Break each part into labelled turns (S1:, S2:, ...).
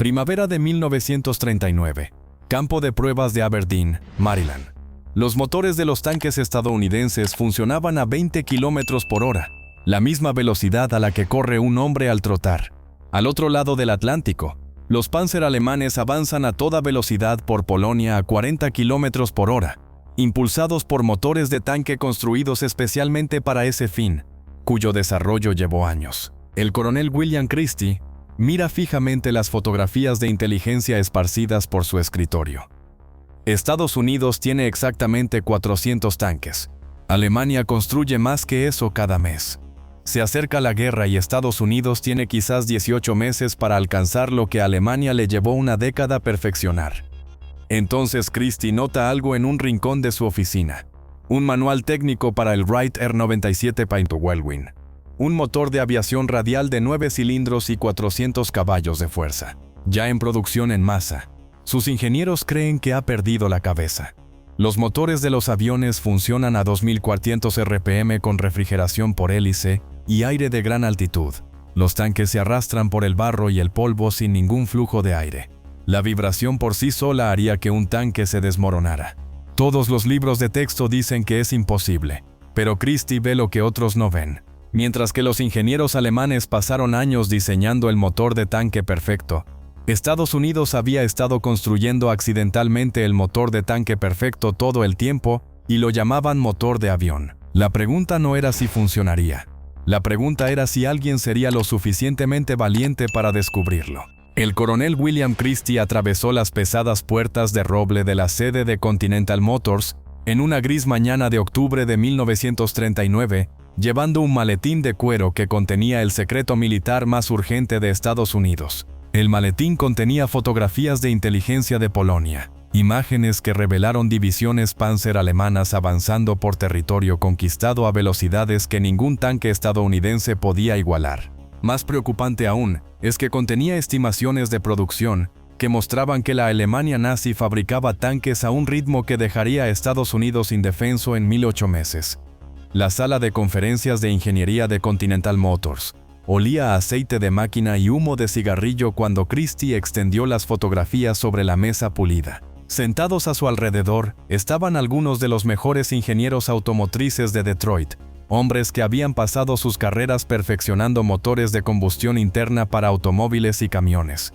S1: Primavera de 1939. Campo de pruebas de Aberdeen, Maryland. Los motores de los tanques estadounidenses funcionaban a 20 km por hora, la misma velocidad a la que corre un hombre al trotar. Al otro lado del Atlántico, los Panzer alemanes avanzan a toda velocidad por Polonia a 40 km por hora, impulsados por motores de tanque construidos especialmente para ese fin, cuyo desarrollo llevó años. El coronel William Christie mira fijamente las fotografías de inteligencia esparcidas por su escritorio. Estados Unidos tiene exactamente 400 tanques. Alemania construye más que eso cada mes. Se acerca la guerra y Estados Unidos tiene quizás 18 meses para alcanzar lo que a Alemania le llevó una década perfeccionar. Entonces Christie nota algo en un rincón de su oficina. Un manual técnico para el Wright R97 Pinto Whirlwind. Un motor de aviación radial de 9 cilindros y 400 caballos de fuerza. Ya en producción en masa. Sus ingenieros creen que ha perdido la cabeza. Los motores de los aviones funcionan a 2400 RPM con refrigeración por hélice y aire de gran altitud. Los tanques se arrastran por el barro y el polvo sin ningún flujo de aire. La vibración por sí sola haría que un tanque se desmoronara. Todos los libros de texto dicen que es imposible, pero Christie ve lo que otros no ven. Mientras que los ingenieros alemanes pasaron años diseñando el motor de tanque perfecto, Estados Unidos había estado construyendo accidentalmente el motor de tanque perfecto todo el tiempo y lo llamaban motor de avión. La pregunta no era si funcionaría. La pregunta era si alguien sería lo suficientemente valiente para descubrirlo. El coronel William Christie atravesó las pesadas puertas de roble de la sede de Continental Motors en una gris mañana de octubre de 1939, llevando un maletín de cuero que contenía el secreto militar más urgente de Estados Unidos. El maletín contenía fotografías de inteligencia de Polonia, imágenes que revelaron divisiones Panzer alemanas avanzando por territorio conquistado a velocidades que ningún tanque estadounidense podía igualar. Más preocupante aún, es que contenía estimaciones de producción que mostraban que la Alemania nazi fabricaba tanques a un ritmo que dejaría a Estados Unidos indefenso en 8 meses. La sala de conferencias de ingeniería de Continental Motors olía a aceite de máquina y humo de cigarrillo cuando Christie extendió las fotografías sobre la mesa pulida. Sentados a su alrededor estaban algunos de los mejores ingenieros automotrices de Detroit, hombres que habían pasado sus carreras perfeccionando motores de combustión interna para automóviles y camiones.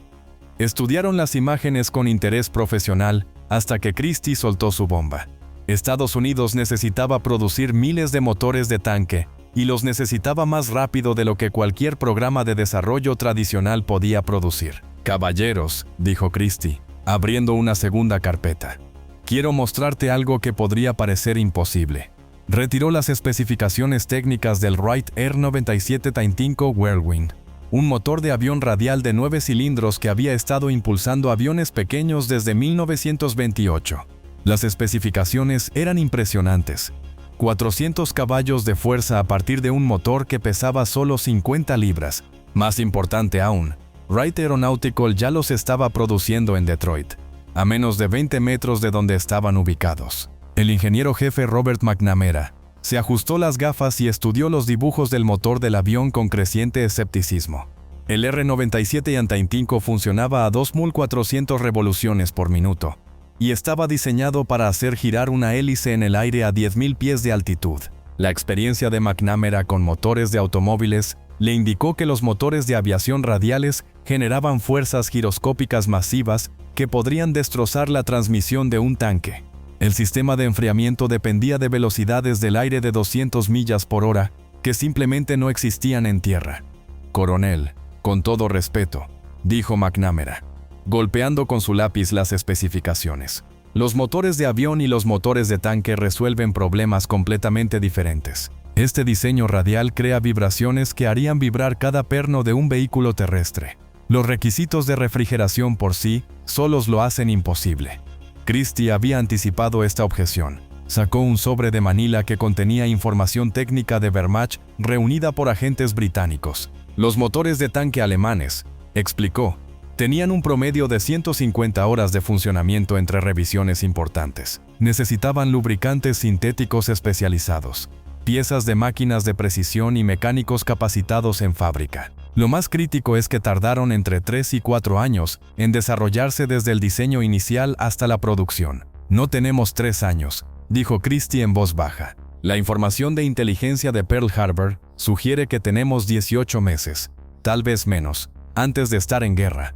S1: Estudiaron las imágenes con interés profesional hasta que Christie soltó su bomba. Estados Unidos necesitaba producir miles de motores de tanque, y los necesitaba más rápido de lo que cualquier programa de desarrollo tradicional podía producir. «Caballeros», dijo Christie, abriendo una segunda carpeta. «Quiero mostrarte algo que podría parecer imposible». Retiró las especificaciones técnicas del Wright R97 Pinto Whirlwind, un motor de avión radial de 9 cilindros que había estado impulsando aviones pequeños desde 1928. Las especificaciones eran impresionantes. 400 caballos de fuerza a partir de un motor que pesaba solo 50 libras. Más importante aún, Wright Aeronautical ya los estaba produciendo en Detroit, a menos de 20 metros de donde estaban ubicados. El ingeniero jefe Robert McNamara se ajustó las gafas y estudió los dibujos del motor del avión con creciente escepticismo. El R97 Pinto funcionaba a 2.400 revoluciones por minuto y estaba diseñado para hacer girar una hélice en el aire a 10.000 pies de altitud. La experiencia de McNamara con motores de automóviles le indicó que los motores de aviación radiales generaban fuerzas giroscópicas masivas que podrían destrozar la transmisión de un tanque. El sistema de enfriamiento dependía de velocidades del aire de 200 millas por hora que simplemente no existían en tierra. «Coronel, con todo respeto», dijo McNamara, golpeando con su lápiz las especificaciones. «Los motores de avión y los motores de tanque resuelven problemas completamente diferentes. Este diseño radial crea vibraciones que harían vibrar cada perno de un vehículo terrestre. Los requisitos de refrigeración por sí solos lo hacen imposible». Christie había anticipado esta objeción. Sacó un sobre de Manila que contenía información técnica de Wehrmacht reunida por agentes británicos. «Los motores de tanque alemanes», explicó, tenían un promedio de 150 horas de funcionamiento entre revisiones importantes. Necesitaban lubricantes sintéticos especializados, piezas de máquinas de precisión y mecánicos capacitados en fábrica. Lo más crítico es que tardaron entre 3 y 4 años en desarrollarse desde el diseño inicial hasta la producción. No tenemos 3 años, dijo Christie en voz baja. La información de inteligencia de Pearl Harbor sugiere que tenemos 18 meses, tal vez menos, antes de estar en guerra.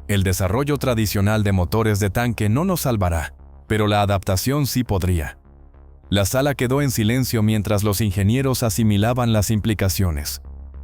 S1: El desarrollo tradicional de motores de tanque no nos salvará, pero la adaptación sí podría. La sala quedó en silencio mientras los ingenieros asimilaban las implicaciones.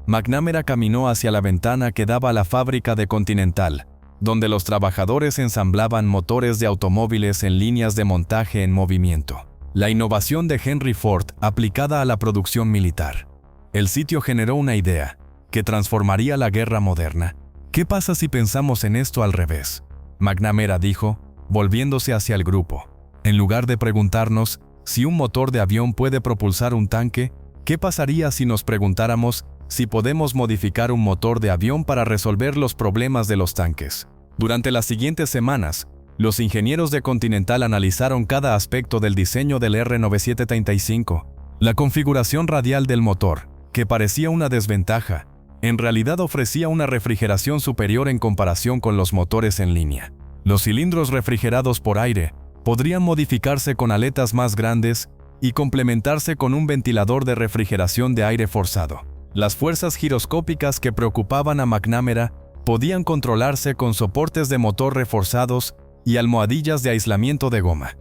S1: McNamara caminó hacia la ventana que daba a la fábrica de Continental, donde los trabajadores ensamblaban motores de automóviles en líneas de montaje en movimiento. La innovación de Henry Ford aplicada a la producción militar. El sitio generó una idea, que transformaría la guerra moderna. ¿Qué pasa si pensamos en esto al revés?, McNamara dijo, volviéndose hacia el grupo. En lugar de preguntarnos si un motor de avión puede propulsar un tanque, ¿qué pasaría si nos preguntáramos si podemos modificar un motor de avión para resolver los problemas de los tanques? Durante las siguientes semanas, los ingenieros de Continental analizaron cada aspecto del diseño del R9735. La configuración radial del motor, que parecía una desventaja, en realidad ofrecía una refrigeración superior en comparación con los motores en línea. Los cilindros refrigerados por aire podrían modificarse con aletas más grandes y complementarse con un ventilador de refrigeración de aire forzado. Las fuerzas giroscópicas que preocupaban a McNamara podían controlarse con soportes de motor reforzados y almohadillas de aislamiento de goma.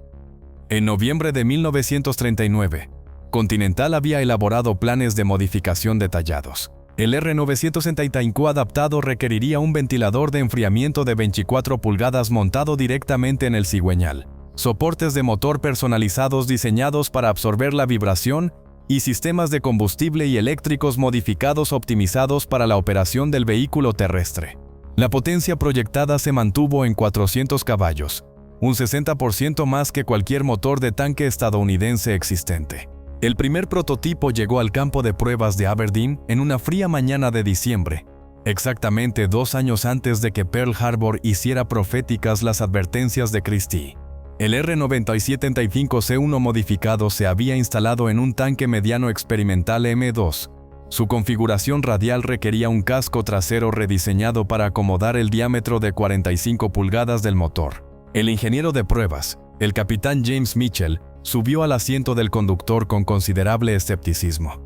S1: En noviembre de 1939, Continental había elaborado planes de modificación detallados. El R965 adaptado requeriría un ventilador de enfriamiento de 24 pulgadas montado directamente en el cigüeñal, soportes de motor personalizados diseñados para absorber la vibración y sistemas de combustible y eléctricos modificados optimizados para la operación del vehículo terrestre. La potencia proyectada se mantuvo en 400 caballos, un 60% más que cualquier motor de tanque estadounidense existente. El primer prototipo llegó al campo de pruebas de Aberdeen en una fría mañana de diciembre, exactamente 2 años antes de que Pearl Harbor hiciera proféticas las advertencias de Christie. El R9735C1 modificado se había instalado en un tanque mediano experimental M2. Su configuración radial requería un casco trasero rediseñado para acomodar el diámetro de 45 pulgadas del motor. El ingeniero de pruebas, el capitán James Mitchell, subió al asiento del conductor con considerable escepticismo.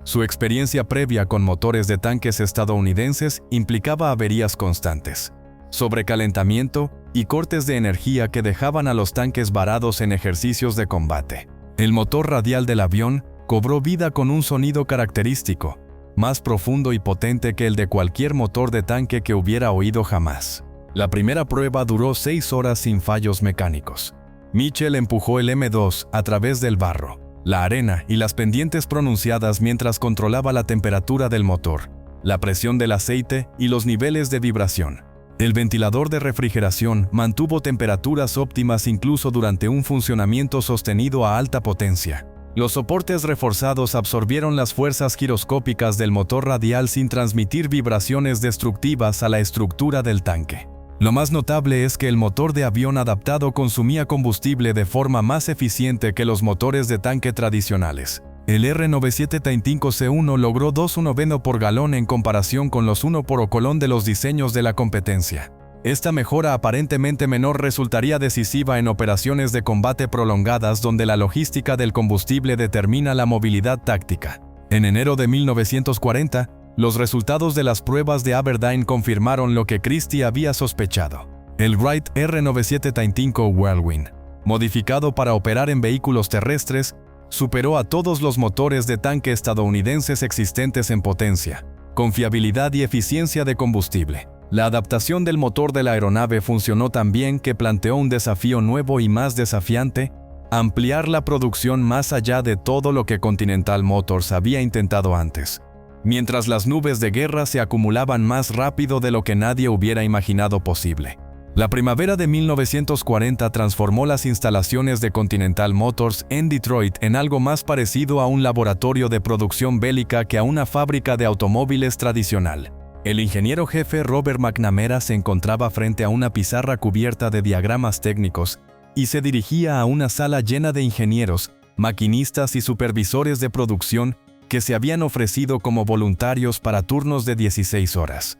S1: Su experiencia previa con motores de tanques estadounidenses implicaba averías constantes, sobrecalentamiento y cortes de energía que dejaban a los tanques varados en ejercicios de combate. El motor radial del avión cobró vida con un sonido característico, más profundo y potente que el de cualquier motor de tanque que hubiera oído jamás. La primera prueba duró 6 horas sin fallos mecánicos. Mitchell empujó el M2 a través del barro, la arena y las pendientes pronunciadas mientras controlaba la temperatura del motor, la presión del aceite y los niveles de vibración. El ventilador de refrigeración mantuvo temperaturas óptimas incluso durante un funcionamiento sostenido a alta potencia. Los soportes reforzados absorbieron las fuerzas giroscópicas del motor radial sin transmitir vibraciones destructivas a la estructura del tanque. Lo más notable es que el motor de avión adaptado consumía combustible de forma más eficiente que los motores de tanque tradicionales. El R9735C1 logró 2,19 por galón en comparación con los 1 por colón de los diseños de la competencia. Esta mejora aparentemente menor resultaría decisiva en operaciones de combate prolongadas donde la logística del combustible determina la movilidad táctica. En enero de 1940, los resultados de las pruebas de Aberdeen confirmaron lo que Christie había sospechado. El Wright R9735 Whirlwind, modificado para operar en vehículos terrestres, superó a todos los motores de tanque estadounidenses existentes en potencia, confiabilidad y eficiencia de combustible. La adaptación del motor de la aeronave funcionó tan bien que planteó un desafío nuevo y más desafiante: ampliar la producción más allá de todo lo que Continental Motors había intentado antes. Mientras las nubes de guerra se acumulaban más rápido de lo que nadie hubiera imaginado posible. La primavera de 1940 transformó las instalaciones de Continental Motors en Detroit en algo más parecido a un laboratorio de producción bélica que a una fábrica de automóviles tradicional. El ingeniero jefe Robert McNamara se encontraba frente a una pizarra cubierta de diagramas técnicos y se dirigía a una sala llena de ingenieros, maquinistas y supervisores de producción que se habían ofrecido como voluntarios para turnos de 16 horas.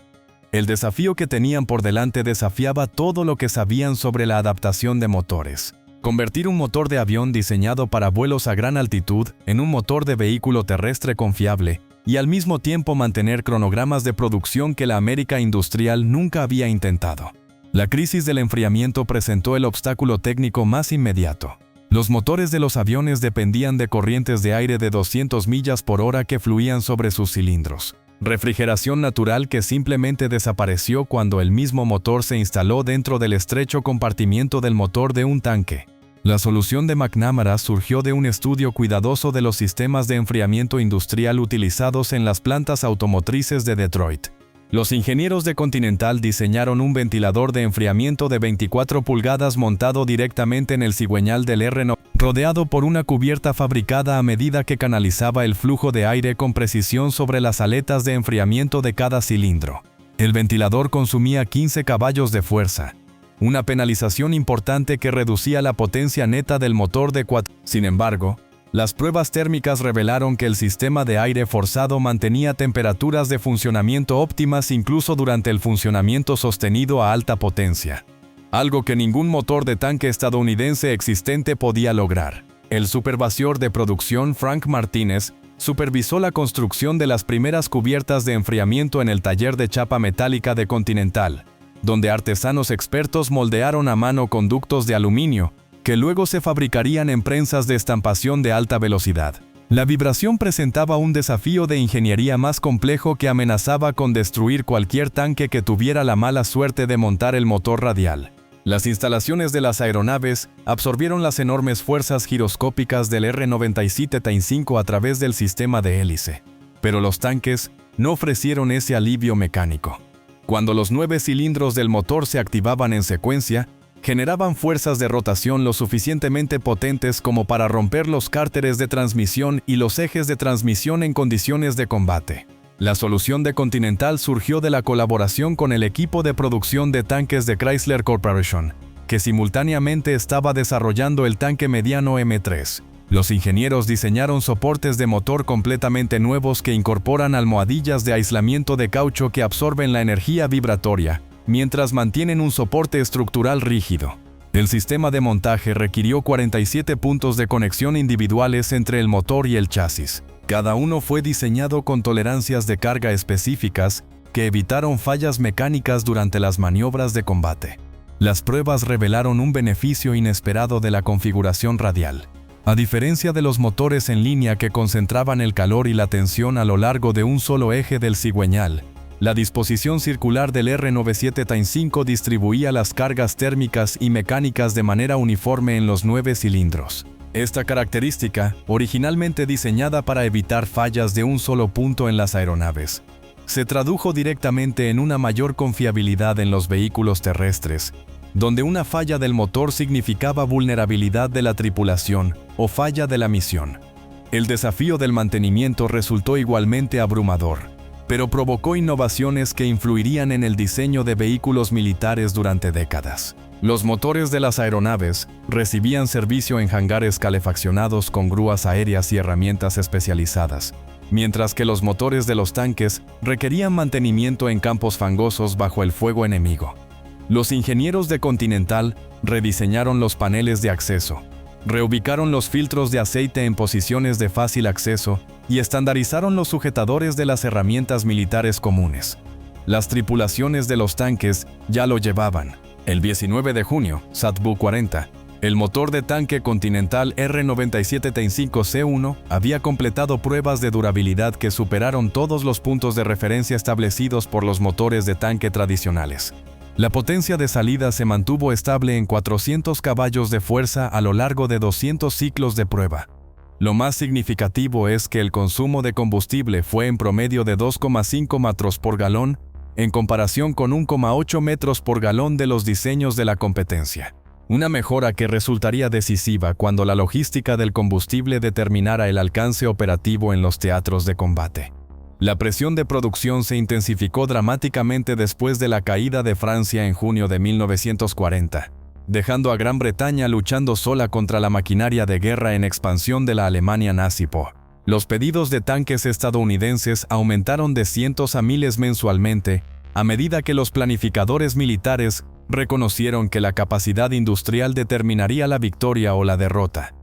S1: El desafío que tenían por delante desafiaba todo lo que sabían sobre la adaptación de motores. Convertir un motor de avión diseñado para vuelos a gran altitud en un motor de vehículo terrestre confiable y al mismo tiempo mantener cronogramas de producción que la América industrial nunca había intentado. La crisis del enfriamiento presentó el obstáculo técnico más inmediato. Los motores de los aviones dependían de corrientes de aire de 200 millas por hora que fluían sobre sus cilindros. Refrigeración natural que simplemente desapareció cuando el mismo motor se instaló dentro del estrecho compartimiento del motor de un tanque. La solución de McNamara surgió de un estudio cuidadoso de los sistemas de enfriamiento industrial utilizados en las plantas automotrices de Detroit. Los ingenieros de Continental diseñaron un ventilador de enfriamiento de 24 pulgadas montado directamente en el cigüeñal del R90, rodeado por una cubierta fabricada a medida que canalizaba el flujo de aire con precisión sobre las aletas de enfriamiento de cada cilindro. El ventilador consumía 15 caballos de fuerza, una penalización importante que reducía la potencia neta del motor de 4. Sin embargo, las pruebas térmicas revelaron que el sistema de aire forzado mantenía temperaturas de funcionamiento óptimas incluso durante el funcionamiento sostenido a alta potencia, algo que ningún motor de tanque estadounidense existente podía lograr. El supervisor de producción Frank Martínez supervisó la construcción de las primeras cubiertas de enfriamiento en el taller de chapa metálica de Continental, donde artesanos expertos moldearon a mano conductos de aluminio, que luego se fabricarían en prensas de estampación de alta velocidad. La vibración presentaba un desafío de ingeniería más complejo que amenazaba con destruir cualquier tanque que tuviera la mala suerte de montar el motor radial. Las instalaciones de las aeronaves absorbieron las enormes fuerzas giroscópicas del R-97-5 a través del sistema de hélice. Pero los tanques no ofrecieron ese alivio mecánico. Cuando los 9 cilindros del motor se activaban en secuencia, generaban fuerzas de rotación lo suficientemente potentes como para romper los cárteres de transmisión y los ejes de transmisión en condiciones de combate. La solución de Continental surgió de la colaboración con el equipo de producción de tanques de Chrysler Corporation, que simultáneamente estaba desarrollando el tanque mediano M3. Los ingenieros diseñaron soportes de motor completamente nuevos que incorporan almohadillas de aislamiento de caucho que absorben la energía vibratoria, mientras mantienen un soporte estructural rígido. El sistema de montaje requirió 47 puntos de conexión individuales entre el motor y el chasis. Cada uno fue diseñado con tolerancias de carga específicas que evitaron fallas mecánicas durante las maniobras de combate. Las pruebas revelaron un beneficio inesperado de la configuración radial. A diferencia de los motores en línea que concentraban el calor y la tensión a lo largo de un solo eje del cigüeñal, la disposición circular del R-97-5 distribuía las cargas térmicas y mecánicas de manera uniforme en los 9 cilindros. Esta característica, originalmente diseñada para evitar fallas de un solo punto en las aeronaves, se tradujo directamente en una mayor confiabilidad en los vehículos terrestres, donde una falla del motor significaba vulnerabilidad de la tripulación o falla de la misión. El desafío del mantenimiento resultó igualmente abrumador, pero provocó innovaciones que influirían en el diseño de vehículos militares durante décadas. Los motores de las aeronaves recibían servicio en hangares calefaccionados con grúas aéreas y herramientas especializadas, mientras que los motores de los tanques requerían mantenimiento en campos fangosos bajo el fuego enemigo. Los ingenieros de Continental rediseñaron los paneles de acceso, reubicaron los filtros de aceite en posiciones de fácil acceso y estandarizaron los sujetadores de las herramientas militares comunes. Las tripulaciones de los tanques ya lo llevaban. El 19 de junio, SATBU 40, el motor de tanque Continental R-97-5C1 había completado pruebas de durabilidad que superaron todos los puntos de referencia establecidos por los motores de tanque tradicionales. La potencia de salida se mantuvo estable en 400 caballos de fuerza a lo largo de 200 ciclos de prueba. Lo más significativo es que el consumo de combustible fue en promedio de 2,5 litros por galón, en comparación con 1,8 metros por galón de los diseños de la competencia. Una mejora que resultaría decisiva cuando la logística del combustible determinara el alcance operativo en los teatros de combate. La presión de producción se intensificó dramáticamente después de la caída de Francia en junio de 1940, dejando a Gran Bretaña luchando sola contra la maquinaria de guerra en expansión de la Alemania nazi. Los pedidos de tanques estadounidenses aumentaron de cientos a miles mensualmente, a medida que los planificadores militares reconocieron que la capacidad industrial determinaría la victoria o la derrota.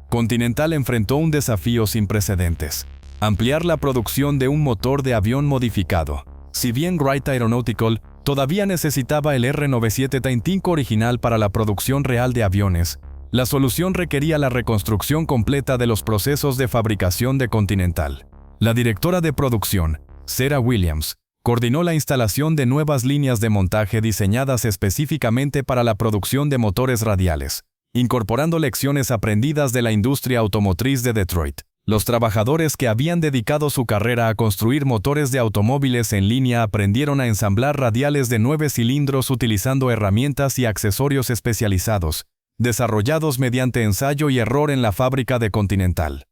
S1: Continental enfrentó un desafío sin precedentes: ampliar la producción de un motor de avión modificado. Si bien Wright Aeronautical todavía necesitaba el R-975 original para la producción real de aviones, la solución requería la reconstrucción completa de los procesos de fabricación de Continental. La directora de producción, Sarah Williams, coordinó la instalación de nuevas líneas de montaje diseñadas específicamente para la producción de motores radiales, incorporando lecciones aprendidas de la industria automotriz de Detroit. Los trabajadores que habían dedicado su carrera a construir motores de automóviles en línea aprendieron a ensamblar radiales de 9 cilindros utilizando herramientas y accesorios especializados, desarrollados mediante ensayo y error en la fábrica de Continental.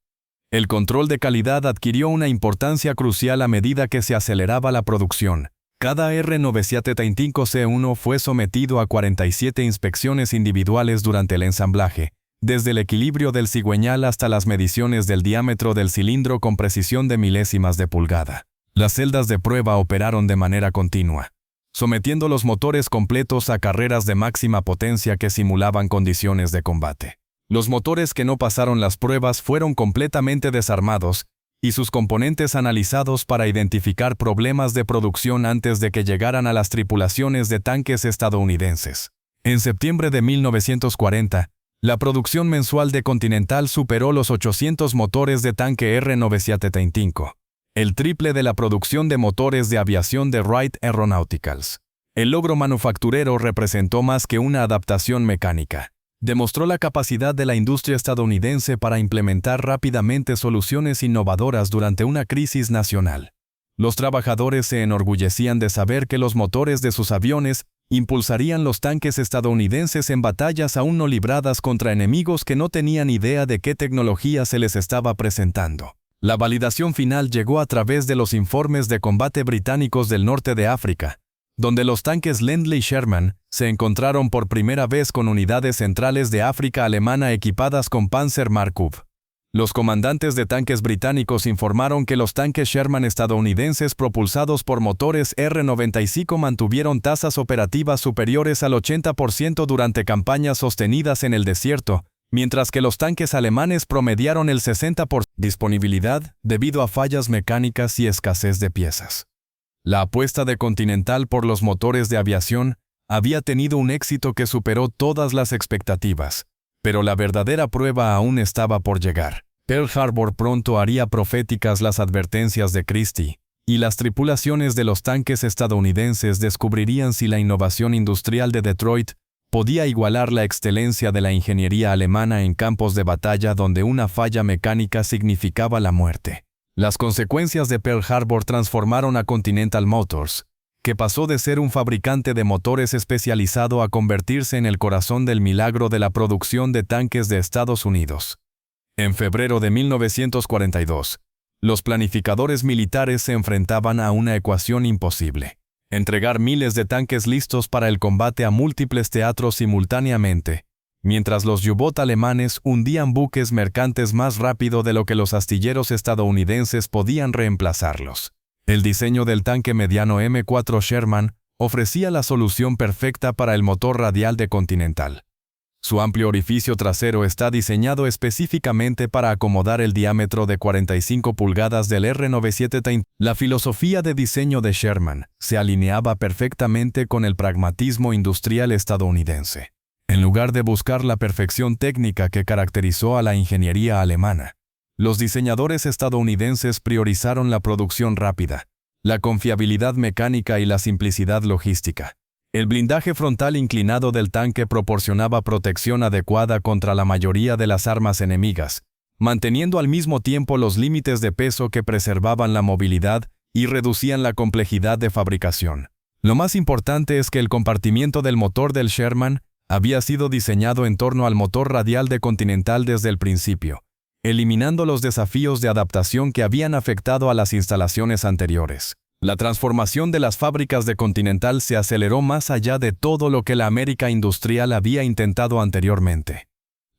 S1: El control de calidad adquirió una importancia crucial a medida que se aceleraba la producción. Cada R-975C1 fue sometido a 47 inspecciones individuales durante el ensamblaje, desde el equilibrio del cigüeñal hasta las mediciones del diámetro del cilindro con precisión de milésimas de pulgada. Las celdas de prueba operaron de manera continua, sometiendo los motores completos a carreras de máxima potencia que simulaban condiciones de combate. Los motores que no pasaron las pruebas fueron completamente desarmados y sus componentes analizados para identificar problemas de producción antes de que llegaran a las tripulaciones de tanques estadounidenses. En septiembre de 1940, la producción mensual de Continental superó los 800 motores de tanque R-975, el triple de la producción de motores de aviación de Wright Aeronauticals. El logro manufacturero representó más que una adaptación mecánica. Demostró la capacidad de la industria estadounidense para implementar rápidamente soluciones innovadoras durante una crisis nacional. Los trabajadores se enorgullecían de saber que los motores de sus aviones impulsarían los tanques estadounidenses en batallas aún no libradas contra enemigos que no tenían idea de qué tecnología se les estaba presentando. La validación final llegó a través de los informes de combate británicos del norte de África, donde los tanques Lindley Sherman se encontraron por primera vez con unidades centrales de África alemana equipadas con Panzer Markov. Los comandantes de tanques británicos informaron que los tanques Sherman estadounidenses propulsados por motores R-95 mantuvieron tasas operativas superiores al 80% durante campañas sostenidas en el desierto, mientras que los tanques alemanes promediaron el 60% disponibilidad debido a fallas mecánicas y escasez de piezas. La apuesta de Continental por los motores de aviación había tenido un éxito que superó todas las expectativas, pero la verdadera prueba aún estaba por llegar. Pearl Harbor pronto haría proféticas las advertencias de Christie, y las tripulaciones de los tanques estadounidenses descubrirían si la innovación industrial de Detroit podía igualar la excelencia de la ingeniería alemana en campos de batalla donde una falla mecánica significaba la muerte. Las consecuencias de Pearl Harbor transformaron a Continental Motors, que pasó de ser un fabricante de motores especializado a convertirse en el corazón del milagro de la producción de tanques de Estados Unidos. En febrero de 1942, los planificadores militares se enfrentaban a una ecuación imposible: entregar miles de tanques listos para el combate a múltiples teatros simultáneamente, mientras los U-Boot alemanes hundían buques mercantes más rápido de lo que los astilleros estadounidenses podían reemplazarlos. El diseño del tanque mediano M4 Sherman ofrecía la solución perfecta para el motor radial de Continental. Su amplio orificio trasero está diseñado específicamente para acomodar el diámetro de 45 pulgadas del R-975. La filosofía de diseño de Sherman se alineaba perfectamente con el pragmatismo industrial estadounidense. En lugar de buscar la perfección técnica que caracterizó a la ingeniería alemana, los diseñadores estadounidenses priorizaron la producción rápida, la confiabilidad mecánica y la simplicidad logística. El blindaje frontal inclinado del tanque proporcionaba protección adecuada contra la mayoría de las armas enemigas, manteniendo al mismo tiempo los límites de peso que preservaban la movilidad y reducían la complejidad de fabricación. Lo más importante es que el compartimiento del motor del Sherman había sido diseñado en torno al motor radial de Continental desde el principio, eliminando los desafíos de adaptación que habían afectado a las instalaciones anteriores. La transformación de las fábricas de Continental se aceleró más allá de todo lo que la América industrial había intentado anteriormente.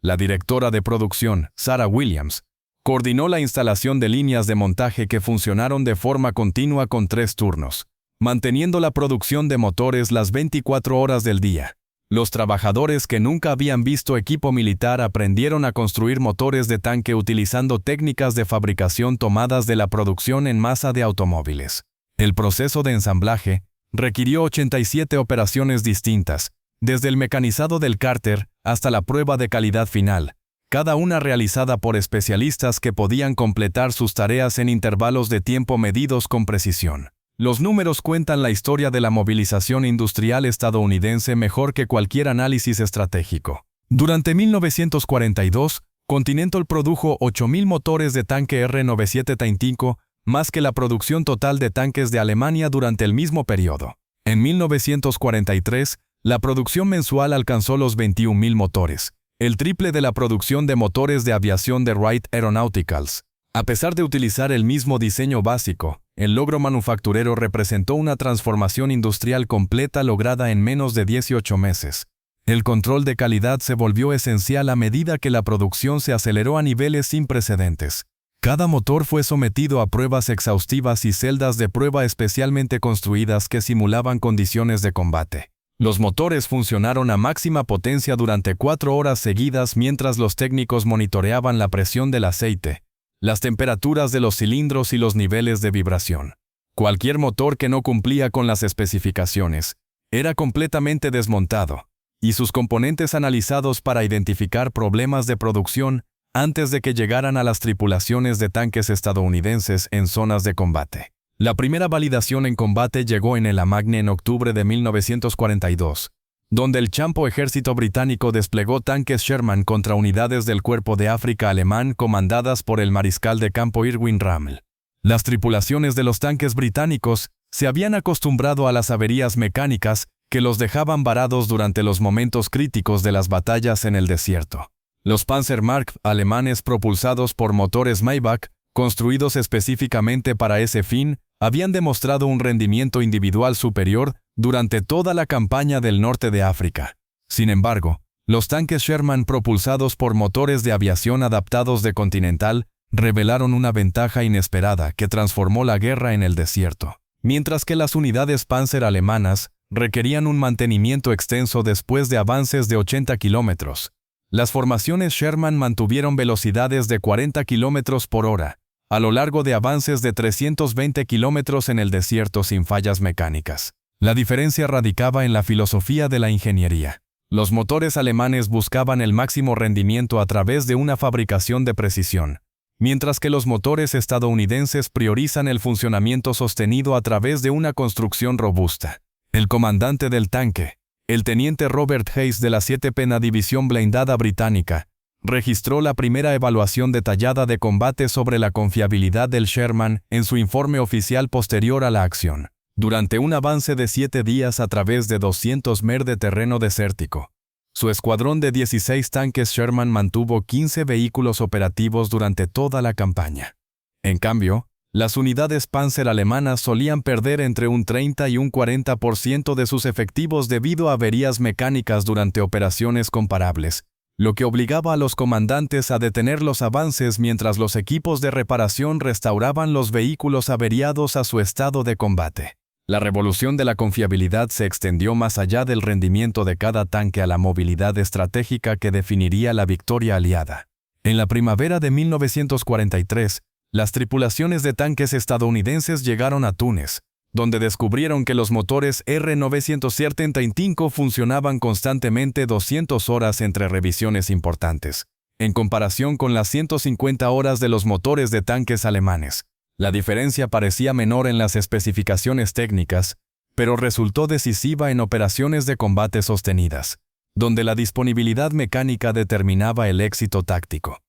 S1: La directora de producción, Sarah Williams, Coordinó la instalación de líneas de montaje que funcionaron de forma continua con 3 turnos, manteniendo la producción de motores las 24 horas del día. Los trabajadores que nunca habían visto equipo militar aprendieron a construir motores de tanque utilizando técnicas de fabricación tomadas de la producción en masa de automóviles. El proceso de ensamblaje requirió 87 operaciones distintas, desde el mecanizado del cárter hasta la prueba de calidad final, cada una realizada por especialistas que podían completar sus tareas en intervalos de tiempo medidos con precisión. Los números cuentan la historia de la movilización industrial estadounidense mejor que cualquier análisis estratégico. Durante 1942, Continental produjo 8.000 motores de tanque R-9735, más que la producción total de tanques de Alemania durante el mismo periodo. En 1943, la producción mensual alcanzó los 21.000 motores, el triple de la producción de motores de aviación de Wright Aeronauticals. A pesar de utilizar el mismo diseño básico, el logro manufacturero representó una transformación industrial completa lograda en menos de 18 meses. El control de calidad se volvió esencial a medida que la producción se aceleró a niveles sin precedentes. Cada motor fue sometido a pruebas exhaustivas y celdas de prueba especialmente construidas que simulaban condiciones de combate. Los motores funcionaron a máxima potencia durante 4 horas seguidas mientras los técnicos monitoreaban la presión del aceite, las temperaturas de los cilindros y los niveles de vibración. Cualquier motor que no cumplía con las especificaciones era completamente desmontado, y sus componentes analizados para identificar problemas de producción antes de que llegaran a las tripulaciones de tanques estadounidenses en zonas de combate. La primera validación en combate llegó en el Amagne en octubre de 1942, donde el Campo Ejército británico desplegó tanques Sherman contra unidades del Cuerpo de África alemán comandadas por el mariscal de campo Irwin Rommel. Las tripulaciones de los tanques británicos se habían acostumbrado a las averías mecánicas que los dejaban varados durante los momentos críticos de las batallas en el desierto. Los Panzermark alemanes propulsados por motores Maybach, construidos específicamente para ese fin, habían demostrado un rendimiento individual superior durante toda la campaña del norte de África. Sin embargo, los tanques Sherman propulsados por motores de aviación adaptados de Continental revelaron una ventaja inesperada que transformó la guerra en el desierto. Mientras que las unidades Panzer alemanas requerían un mantenimiento extenso después de avances de 80 kilómetros, las formaciones Sherman mantuvieron velocidades de 40 kilómetros por hora, a lo largo de avances de 320 kilómetros en el desierto sin fallas mecánicas. La diferencia radicaba en la filosofía de la ingeniería. Los motores alemanes buscaban el máximo rendimiento a través de una fabricación de precisión, mientras que los motores estadounidenses priorizan el funcionamiento sostenido a través de una construcción robusta. El comandante del tanque, el teniente Robert Hayes de la 7 Pena División Blindada Británica, registró la primera evaluación detallada de combate sobre la confiabilidad del Sherman en su informe oficial posterior a la acción. Durante un avance de 7 días a través de 200 mer de terreno desértico, su escuadrón de 16 tanques Sherman mantuvo 15 vehículos operativos durante toda la campaña. En cambio, las unidades Panzer alemanas solían perder entre un 30 y un 40% de sus efectivos debido a averías mecánicas durante operaciones comparables, lo que obligaba a los comandantes a detener los avances mientras los equipos de reparación restauraban los vehículos averiados a su estado de combate. La revolución de la confiabilidad se extendió más allá del rendimiento de cada tanque a la movilidad estratégica que definiría la victoria aliada. En la primavera de 1943, las tripulaciones de tanques estadounidenses llegaron a Túnez, donde descubrieron que los motores R-975 funcionaban constantemente 200 horas entre revisiones importantes, en comparación con las 150 horas de los motores de tanques alemanes. La diferencia parecía menor en las especificaciones técnicas, pero resultó decisiva en operaciones de combate sostenidas, donde la disponibilidad mecánica determinaba el éxito táctico.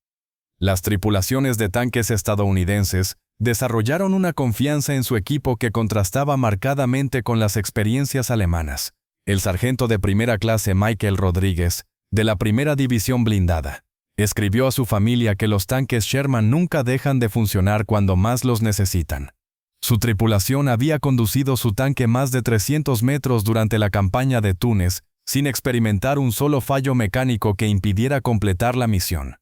S1: Las tripulaciones de tanques estadounidenses desarrollaron una confianza en su equipo que contrastaba marcadamente con las experiencias alemanas. El sargento de primera clase Michael Rodríguez, de la primera división blindada, escribió a su familia que los tanques Sherman nunca dejan de funcionar cuando más los necesitan. Su tripulación había conducido su tanque más de 300 metros durante la campaña de Túnez, sin experimentar un solo fallo mecánico que impidiera completar la misión.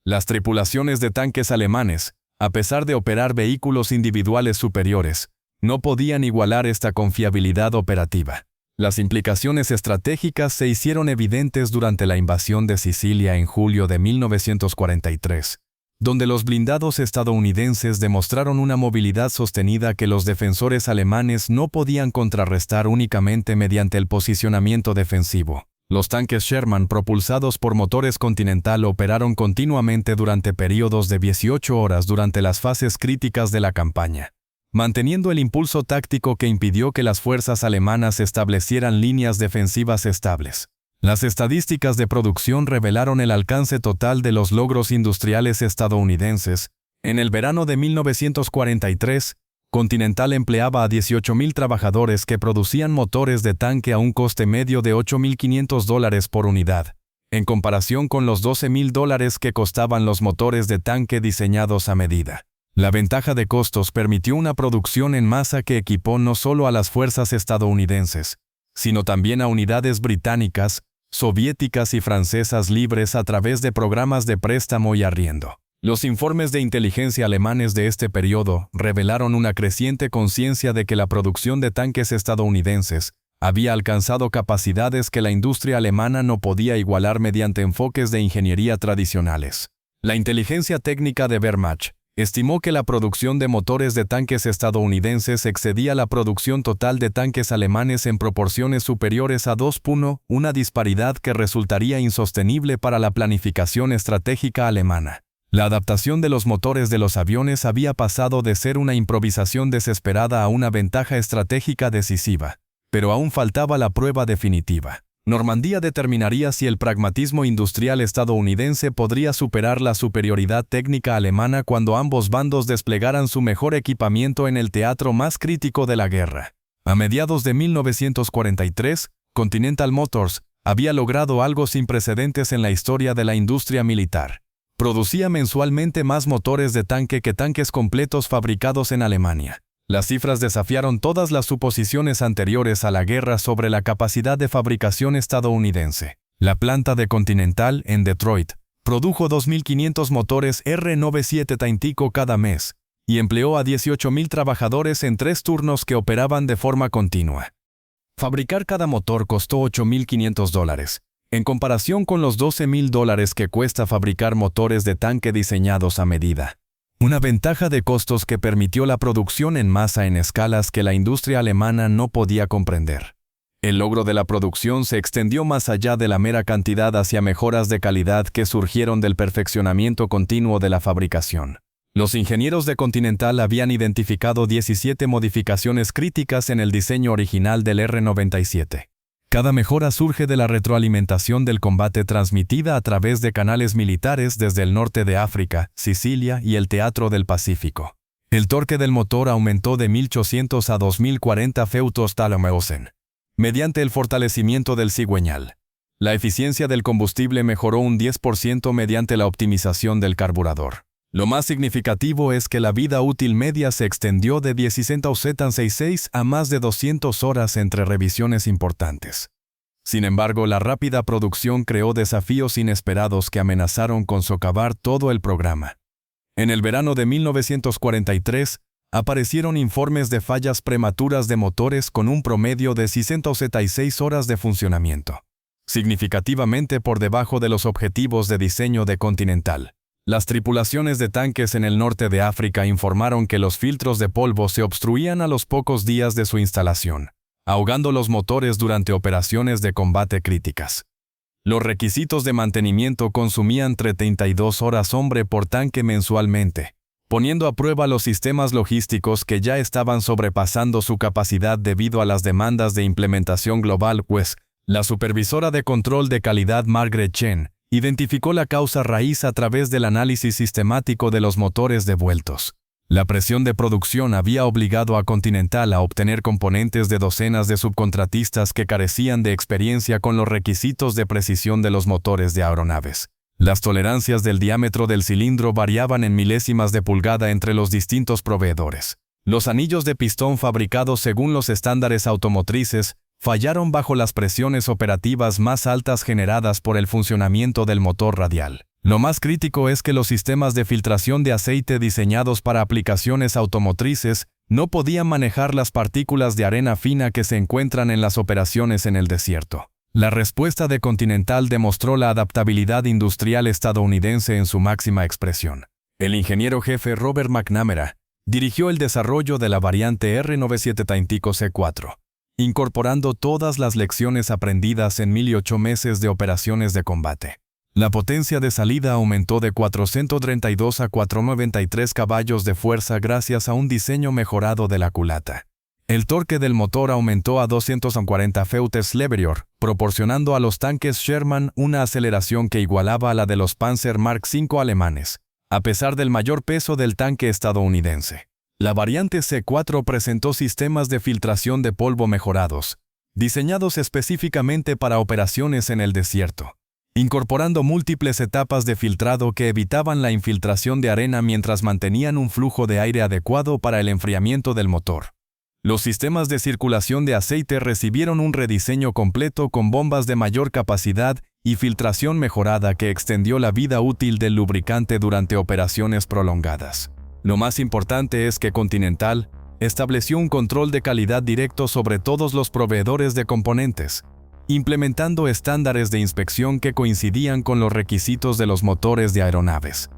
S1: Las tripulaciones de tanques alemanes, a pesar de operar vehículos individuales superiores, no podían igualar esta confiabilidad operativa. Las implicaciones estratégicas se hicieron evidentes durante la invasión de Sicilia en julio de 1943, donde los blindados estadounidenses demostraron una movilidad sostenida que los defensores alemanes no podían contrarrestar únicamente mediante el posicionamiento defensivo. Los tanques Sherman propulsados por motores Continental operaron continuamente durante periodos de 18 horas durante las fases críticas de la campaña, manteniendo el impulso táctico que impidió que las fuerzas alemanas establecieran líneas defensivas estables. Las estadísticas de producción revelaron el alcance total de los logros industriales estadounidenses. En el verano de 1943, Continental empleaba a 18,000 trabajadores que producían motores de tanque a un coste medio de $8,500 por unidad, en comparación con los $12,000 que costaban los motores de tanque diseñados a medida. La ventaja de costos permitió una producción en masa que equipó no solo a las fuerzas estadounidenses, sino también a unidades británicas, soviéticas y francesas libres a través de programas de préstamo y arriendo. Los informes de inteligencia alemanes de este periodo revelaron una creciente conciencia de que la producción de tanques estadounidenses había alcanzado capacidades que la industria alemana no podía igualar mediante enfoques de ingeniería tradicionales. La inteligencia técnica de Wehrmacht estimó que la producción de motores de tanques estadounidenses excedía la producción total de tanques alemanes en proporciones superiores a 2:1, una disparidad que resultaría insostenible para la planificación estratégica alemana. La adaptación de los motores de los aviones había pasado de ser una improvisación desesperada a una ventaja estratégica decisiva, pero aún faltaba la prueba definitiva. Normandía determinaría si el pragmatismo industrial estadounidense podría superar la superioridad técnica alemana cuando ambos bandos desplegaran su mejor equipamiento en el teatro más crítico de la guerra. A mediados de 1943, Continental Motors había logrado algo sin precedentes en la historia de la industria militar. Producía mensualmente más motores de tanque que tanques completos fabricados en Alemania. Las cifras desafiaron todas las suposiciones anteriores a la guerra sobre la capacidad de fabricación estadounidense. La planta de Continental, en Detroit, produjo 2,500 motores R97 Taintico cada mes, y empleó a 18,000 trabajadores en 3 turnos que operaban de forma continua. Fabricar cada motor costó $8,500, en comparación con los $12,000 que cuesta fabricar motores de tanque diseñados a medida. Una ventaja de costos que permitió la producción en masa en escalas que la industria alemana no podía comprender. El logro de la producción se extendió más allá de la mera cantidad hacia mejoras de calidad que surgieron del perfeccionamiento continuo de la fabricación. Los ingenieros de Continental habían identificado 17 modificaciones críticas en el diseño original del R97. Cada mejora surge de la retroalimentación del combate transmitida a través de canales militares desde el norte de África, Sicilia y el Teatro del Pacífico. El torque del motor aumentó de 1.800 a 2.040 Feutos-Talmeusen, mediante el fortalecimiento del cigüeñal. La eficiencia del combustible mejoró un 10% mediante la optimización del carburador. Lo más significativo es que la vida útil media se extendió de 1066 a más de 200 horas entre revisiones importantes. Sin embargo, la rápida producción creó desafíos inesperados que amenazaron con socavar todo el programa. En el verano de 1943, aparecieron informes de fallas prematuras de motores con un promedio de 676 horas de funcionamiento, significativamente por debajo de los objetivos de diseño de Continental. Las tripulaciones de tanques en el norte de África informaron que los filtros de polvo se obstruían a los pocos días de su instalación, ahogando los motores durante operaciones de combate críticas. Los requisitos de mantenimiento consumían 32 horas hombre por tanque mensualmente, poniendo a prueba los sistemas logísticos que ya estaban sobrepasando su capacidad debido a las demandas de implementación global. La supervisora de control de calidad Margaret Chen identificó la causa raíz a través del análisis sistemático de los motores devueltos. La presión de producción había obligado a Continental a obtener componentes de docenas de subcontratistas que carecían de experiencia con los requisitos de precisión de los motores de aeronaves. Las tolerancias del diámetro del cilindro variaban en milésimas de pulgada entre los distintos proveedores. Los anillos de pistón fabricados según los estándares automotrices fallaron bajo las presiones operativas más altas generadas por el funcionamiento del motor radial. Lo más crítico es que los sistemas de filtración de aceite diseñados para aplicaciones automotrices no podían manejar las partículas de arena fina que se encuentran en las operaciones en el desierto. La respuesta de Continental demostró la adaptabilidad industrial estadounidense en su máxima expresión. El ingeniero jefe Robert McNamara dirigió el desarrollo de la variante R970C4, incorporando todas las lecciones aprendidas en 1008 meses de operaciones de combate. La potencia de salida aumentó de 432 a 493 caballos de fuerza gracias a un diseño mejorado de la culata. El torque del motor aumentó a 240 Feuertesleverjahre, proporcionando a los tanques Sherman una aceleración que igualaba a la de los Panzer Mark V alemanes, a pesar del mayor peso del tanque estadounidense. La variante C4 presentó sistemas de filtración de polvo mejorados, diseñados específicamente para operaciones en el desierto, incorporando múltiples etapas de filtrado que evitaban la infiltración de arena mientras mantenían un flujo de aire adecuado para el enfriamiento del motor. Los sistemas de circulación de aceite recibieron un rediseño completo con bombas de mayor capacidad y filtración mejorada que extendió la vida útil del lubricante durante operaciones prolongadas. Lo más importante es que Continental estableció un control de calidad directo sobre todos los proveedores de componentes, implementando estándares de inspección que coincidían con los requisitos de los motores de aeronaves.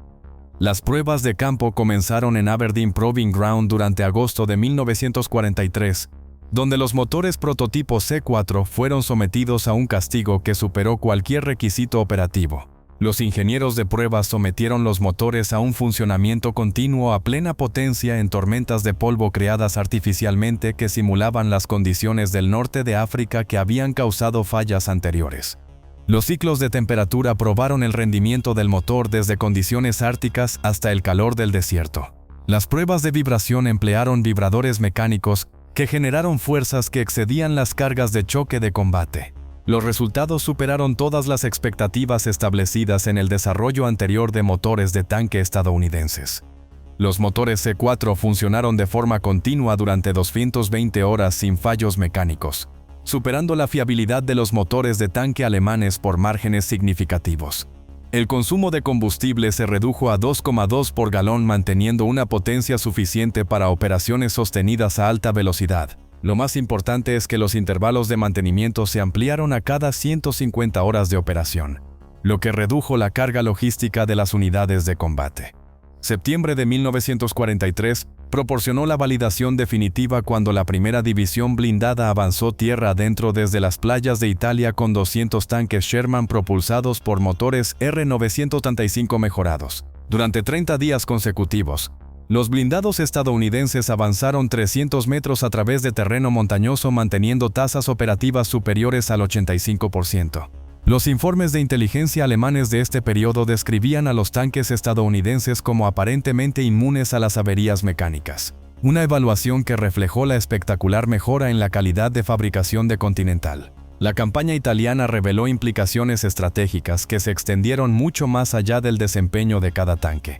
S1: Las pruebas de campo comenzaron en Aberdeen Proving Ground durante agosto de 1943, donde los motores prototipo C4 fueron sometidos a un castigo que superó cualquier requisito operativo. Los ingenieros de pruebas sometieron los motores a un funcionamiento continuo a plena potencia en tormentas de polvo creadas artificialmente que simulaban las condiciones del norte de África que habían causado fallas anteriores. Los ciclos de temperatura probaron el rendimiento del motor desde condiciones árticas hasta el calor del desierto. Las pruebas de vibración emplearon vibradores mecánicos que generaron fuerzas que excedían las cargas de choque de combate. Los resultados superaron todas las expectativas establecidas en el desarrollo anterior de motores de tanque estadounidenses. Los motores C4 funcionaron de forma continua durante 220 horas sin fallos mecánicos, superando la fiabilidad de los motores de tanque alemanes por márgenes significativos. El consumo de combustible se redujo a 2,2 por galón, manteniendo una potencia suficiente para operaciones sostenidas a alta velocidad. Lo más importante es que los intervalos de mantenimiento se ampliaron a cada 150 horas de operación, lo que redujo la carga logística de las unidades de combate. Septiembre de 1943 proporcionó la validación definitiva cuando la primera división blindada avanzó tierra adentro desde las playas de Italia con 200 tanques Sherman propulsados por motores R975 mejorados. Durante 30 días consecutivos, los blindados estadounidenses avanzaron 300 metros a través de terreno montañoso manteniendo tasas operativas superiores al 85%. Los informes de inteligencia alemanes de este periodo describían a los tanques estadounidenses como aparentemente inmunes a las averías mecánicas, una evaluación que reflejó la espectacular mejora en la calidad de fabricación de Continental. La campaña italiana reveló implicaciones estratégicas que se extendieron mucho más allá del desempeño de cada tanque.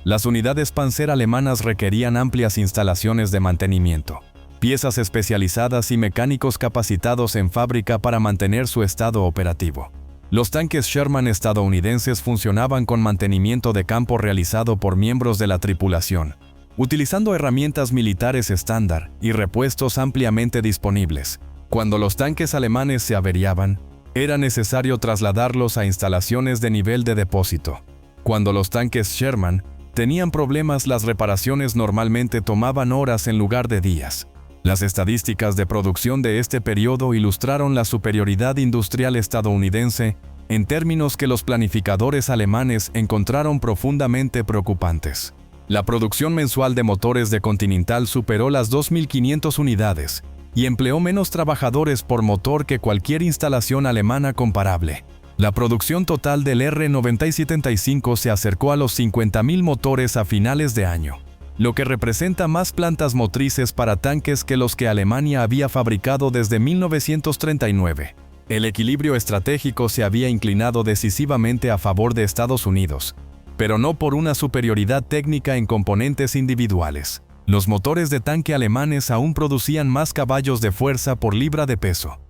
S1: Las unidades Panzer alemanas requerían amplias instalaciones de mantenimiento, piezas especializadas y mecánicos capacitados en fábrica para mantener su estado operativo. Los tanques Sherman estadounidenses funcionaban con mantenimiento de campo realizado por miembros de la tripulación, utilizando herramientas militares estándar y repuestos ampliamente disponibles. Cuando los tanques alemanes se averiaban, era necesario trasladarlos a instalaciones de nivel de depósito. Cuando los tanques Sherman tenían problemas, las reparaciones normalmente tomaban horas en lugar de días. Las estadísticas de producción de este periodo ilustraron la superioridad industrial estadounidense en términos que los planificadores alemanes encontraron profundamente preocupantes. La producción mensual de motores de Continental superó las 2.500 unidades y empleó menos trabajadores por motor que cualquier instalación alemana comparable. La producción total del R975 se acercó a los 50.000 motores a finales de año, lo que representa más plantas motrices para tanques que los que Alemania había fabricado desde 1939. El equilibrio estratégico se había inclinado decisivamente a favor de Estados Unidos, pero no por una superioridad técnica en componentes individuales. Los motores de tanque alemanes aún producían más caballos de fuerza por libra de peso.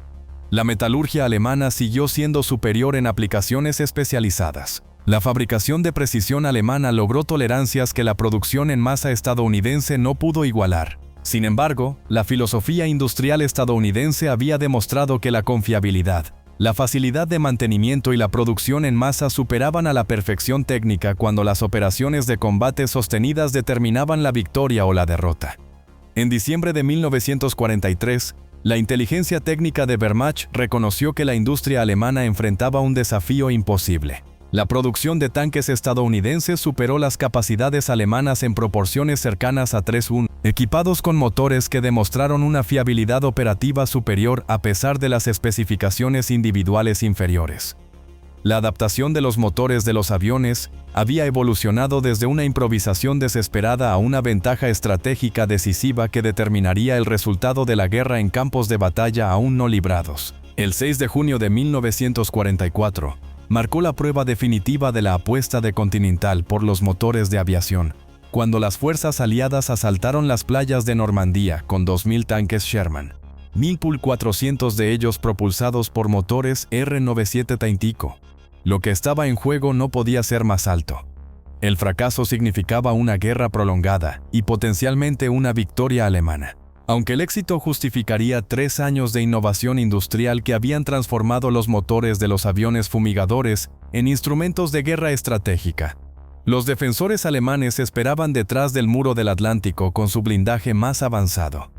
S1: La metalurgia alemana siguió siendo superior en aplicaciones especializadas. La fabricación de precisión alemana logró tolerancias que la producción en masa estadounidense no pudo igualar. Sin embargo, la filosofía industrial estadounidense había demostrado que la confiabilidad, la facilidad de mantenimiento y la producción en masa superaban a la perfección técnica cuando las operaciones de combate sostenidas determinaban la victoria o la derrota. En diciembre de 1943, la inteligencia técnica de Wehrmacht reconoció que la industria alemana enfrentaba un desafío imposible. La producción de tanques estadounidenses superó las capacidades alemanas en proporciones cercanas a 3:1, equipados con motores que demostraron una fiabilidad operativa superior a pesar de las especificaciones individuales inferiores. La adaptación de los motores de los aviones había evolucionado desde una improvisación desesperada a una ventaja estratégica decisiva que determinaría el resultado de la guerra en campos de batalla aún no librados. El 6 de junio de 1944, marcó la prueba definitiva de la apuesta de Continental por los motores de aviación, cuando las fuerzas aliadas asaltaron las playas de Normandía con 2.000 tanques Sherman, 1.400 de ellos propulsados por motores R-97 Tampico. Lo que estaba en juego no podía ser más alto. El fracaso significaba una guerra prolongada y potencialmente una victoria alemana. Aunque el éxito justificaría 3 años de innovación industrial que habían transformado los motores de los aviones fumigadores en instrumentos de guerra estratégica. Los defensores alemanes esperaban detrás del muro del Atlántico con su blindaje más avanzado.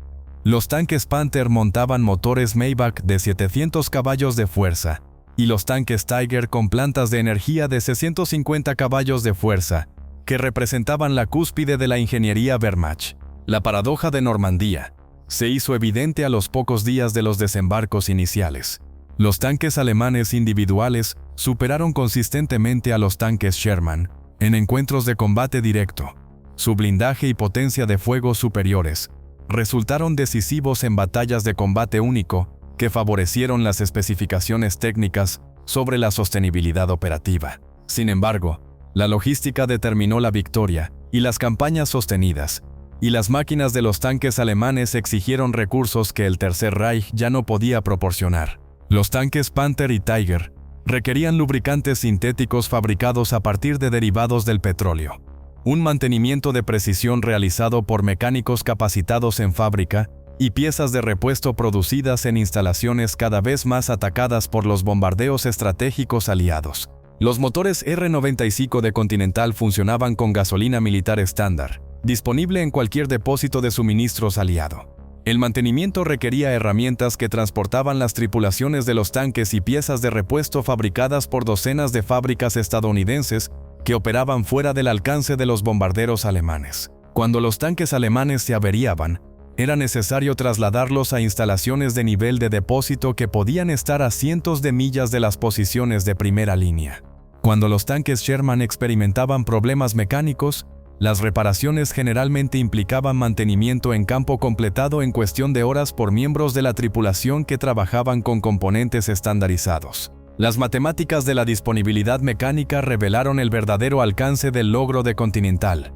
S1: Los tanques Panther montaban motores Maybach de 700 caballos de fuerza, y los tanques Tiger con plantas de energía de 650 caballos de fuerza, que representaban la cúspide de la ingeniería Wehrmacht. La paradoja de Normandía se hizo evidente a los pocos días de los desembarcos iniciales. Los tanques alemanes individuales superaron consistentemente a los tanques Sherman en encuentros de combate directo. Su blindaje y potencia de fuego superiores resultaron decisivos en batallas de combate único que favorecieron las especificaciones técnicas sobre la sostenibilidad operativa. Sin embargo, la logística determinó la victoria y las campañas sostenidas, y las máquinas de los tanques alemanes exigieron recursos que el Tercer Reich ya no podía proporcionar. Los tanques Panther y Tiger requerían lubricantes sintéticos fabricados a partir de derivados del petróleo, un mantenimiento de precisión realizado por mecánicos capacitados en fábrica y piezas de repuesto producidas en instalaciones cada vez más atacadas por los bombardeos estratégicos aliados. Los motores R-95 de Continental funcionaban con gasolina militar estándar, disponible en cualquier depósito de suministros aliado. El mantenimiento requería herramientas que transportaban las tripulaciones de los tanques y piezas de repuesto fabricadas por docenas de fábricas estadounidenses que operaban fuera del alcance de los bombarderos alemanes. Cuando los tanques alemanes se averiaban, era necesario trasladarlos a instalaciones de nivel de depósito que podían estar a cientos de millas de las posiciones de primera línea. Cuando los tanques Sherman experimentaban problemas mecánicos, las reparaciones generalmente implicaban mantenimiento en campo completado en cuestión de horas por miembros de la tripulación que trabajaban con componentes estandarizados. Las matemáticas de la disponibilidad mecánica revelaron el verdadero alcance del logro de Continental.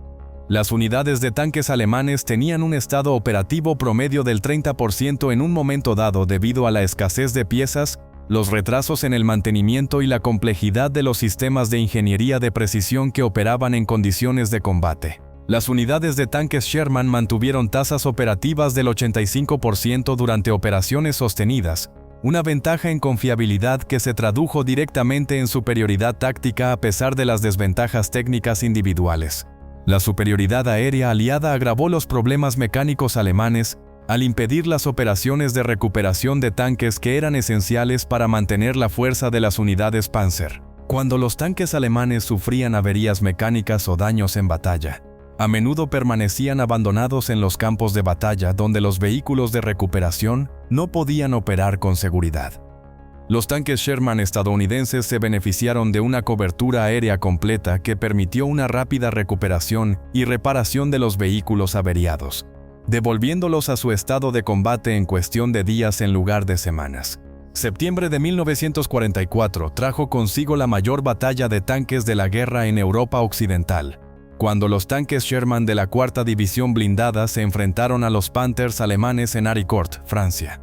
S1: Las unidades de tanques alemanes tenían un estado operativo promedio del 30% en un momento dado debido a la escasez de piezas, los retrasos en el mantenimiento y la complejidad de los sistemas de ingeniería de precisión que operaban en condiciones de combate. Las unidades de tanques Sherman mantuvieron tasas operativas del 85% durante operaciones sostenidas, una ventaja en confiabilidad que se tradujo directamente en superioridad táctica a pesar de las desventajas técnicas individuales. La superioridad aérea aliada agravó los problemas mecánicos alemanes al impedir las operaciones de recuperación de tanques que eran esenciales para mantener la fuerza de las unidades Panzer. Cuando los tanques alemanes sufrían averías mecánicas o daños en batalla, a menudo permanecían abandonados en los campos de batalla donde los vehículos de recuperación no podían operar con seguridad. Los tanques Sherman estadounidenses se beneficiaron de una cobertura aérea completa que permitió una rápida recuperación y reparación de los vehículos averiados, devolviéndolos a su estado de combate en cuestión de días en lugar de semanas. Septiembre de 1944 trajo consigo la mayor batalla de tanques de la guerra en Europa Occidental, cuando los tanques Sherman de la 4ª División Blindada se enfrentaron a los Panthers alemanes en Haricourt, Francia.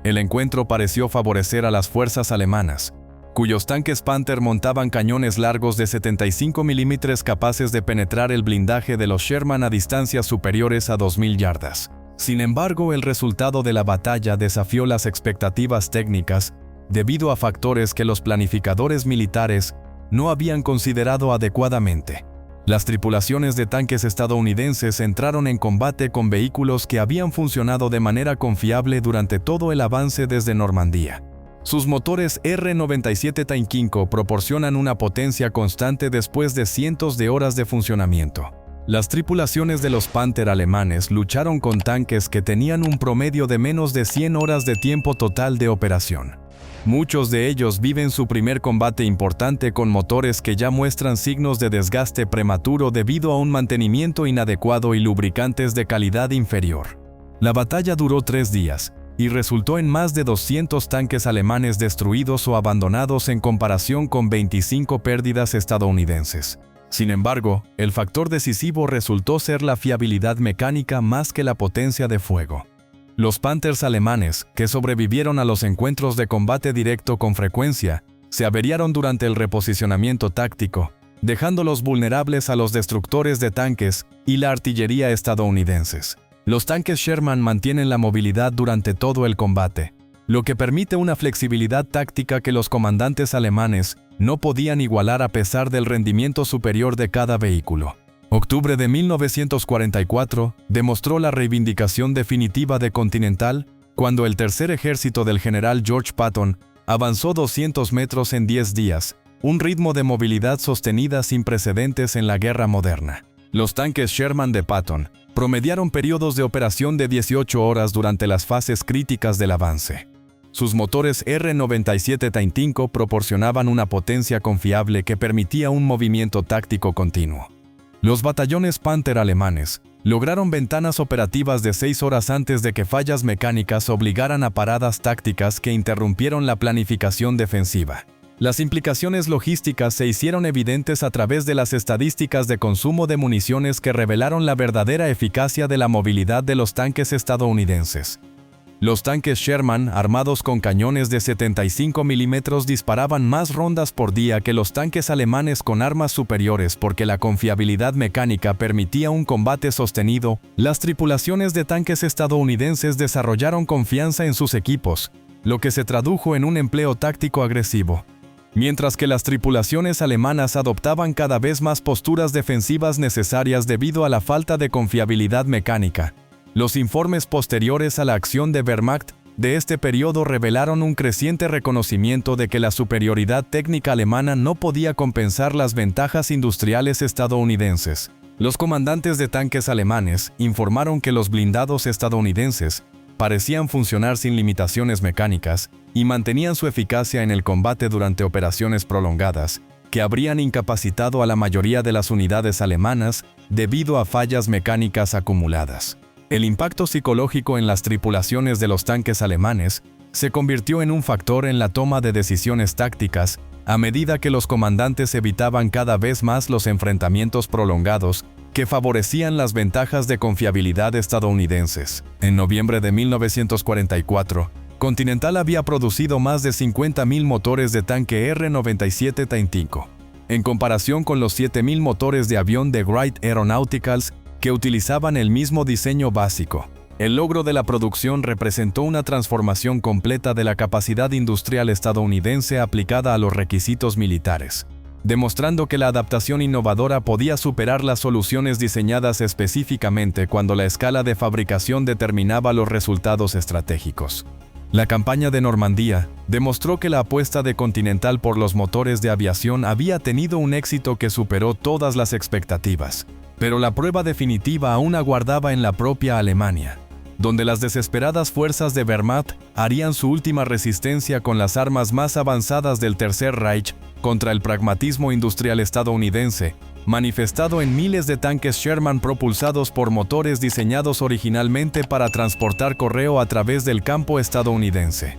S1: El encuentro pareció favorecer a las fuerzas alemanas, cuyos tanques Panther montaban cañones largos de 75 milímetros capaces de penetrar el blindaje de los Sherman a distancias superiores a 2.000 yardas. Sin embargo, el resultado de la batalla desafió las expectativas técnicas debido a factores que los planificadores militares no habían considerado adecuadamente. Las tripulaciones de tanques estadounidenses entraron en combate con vehículos que habían funcionado de manera confiable durante todo el avance desde Normandía. Sus motores R-97 Tank proporcionan una potencia constante después de cientos de horas de funcionamiento. Las tripulaciones de los Panther alemanes lucharon con tanques que tenían un promedio de menos de 100 horas de tiempo total de operación. Muchos de ellos viven su primer combate importante con motores que ya muestran signos de desgaste prematuro debido a un mantenimiento inadecuado y lubricantes de calidad inferior. La batalla duró 3 días y resultó en más de 200 tanques alemanes destruidos o abandonados en comparación con 25 pérdidas estadounidenses. Sin embargo, el factor decisivo resultó ser la fiabilidad mecánica más que la potencia de fuego. Los Panthers alemanes, que sobrevivieron a los encuentros de combate directo con frecuencia, se averiaron durante el reposicionamiento táctico, dejándolos vulnerables a los destructores de tanques y la artillería estadounidenses. Los tanques Sherman mantienen la movilidad durante todo el combate, lo que permite una flexibilidad táctica que los comandantes alemanes no podían igualar a pesar del rendimiento superior de cada vehículo. Octubre de 1944 demostró la reivindicación definitiva de Continental cuando el tercer ejército del general George Patton avanzó 200 metros en 10 días, un ritmo de movilidad sostenida sin precedentes en la guerra moderna. Los tanques Sherman de Patton promediaron periodos de operación de 18 horas durante las fases críticas del avance. Sus motores R-97 Tank proporcionaban una potencia confiable que permitía un movimiento táctico continuo. Los batallones Panther alemanes lograron ventanas operativas de 6 horas antes de que fallas mecánicas obligaran a paradas tácticas que interrumpieron la planificación defensiva. Las implicaciones logísticas se hicieron evidentes a través de las estadísticas de consumo de municiones que revelaron la verdadera eficacia de la movilidad de los tanques estadounidenses. Los tanques Sherman, armados con cañones de 75 milímetros, disparaban más rondas por día que los tanques alemanes con armas superiores porque la confiabilidad mecánica permitía un combate sostenido. Las tripulaciones de tanques estadounidenses desarrollaron confianza en sus equipos, lo que se tradujo en un empleo táctico agresivo. Mientras que las tripulaciones alemanas adoptaban cada vez más posturas defensivas necesarias debido a la falta de confiabilidad mecánica. Los informes posteriores a la acción de Wehrmacht de este periodo revelaron un creciente reconocimiento de que la superioridad técnica alemana no podía compensar las ventajas industriales estadounidenses. Los comandantes de tanques alemanes informaron que los blindados estadounidenses parecían funcionar sin limitaciones mecánicas y mantenían su eficacia en el combate durante operaciones prolongadas, que habrían incapacitado a la mayoría de las unidades alemanas debido a fallas mecánicas acumuladas. El impacto psicológico en las tripulaciones de los tanques alemanes se convirtió en un factor en la toma de decisiones tácticas a medida que los comandantes evitaban cada vez más los enfrentamientos prolongados que favorecían las ventajas de confiabilidad estadounidenses. En noviembre de 1944, Continental había producido más de 50.000 motores de tanque R-97 Tank, en comparación con los 7.000 motores de avión de Wright Aeronauticals que utilizaban el mismo diseño básico. El logro de la producción representó una transformación completa de la capacidad industrial estadounidense aplicada a los requisitos militares, demostrando que la adaptación innovadora podía superar las soluciones diseñadas específicamente cuando la escala de fabricación determinaba los resultados estratégicos. La campaña de Normandía demostró que la apuesta de Continental por los motores de aviación había tenido un éxito que superó todas las expectativas. Pero la prueba definitiva aún aguardaba en la propia Alemania, donde las desesperadas fuerzas de Wehrmacht harían su última resistencia con las armas más avanzadas del Tercer Reich contra el pragmatismo industrial estadounidense, manifestado en miles de tanques Sherman propulsados por motores diseñados originalmente para transportar correo a través del campo estadounidense.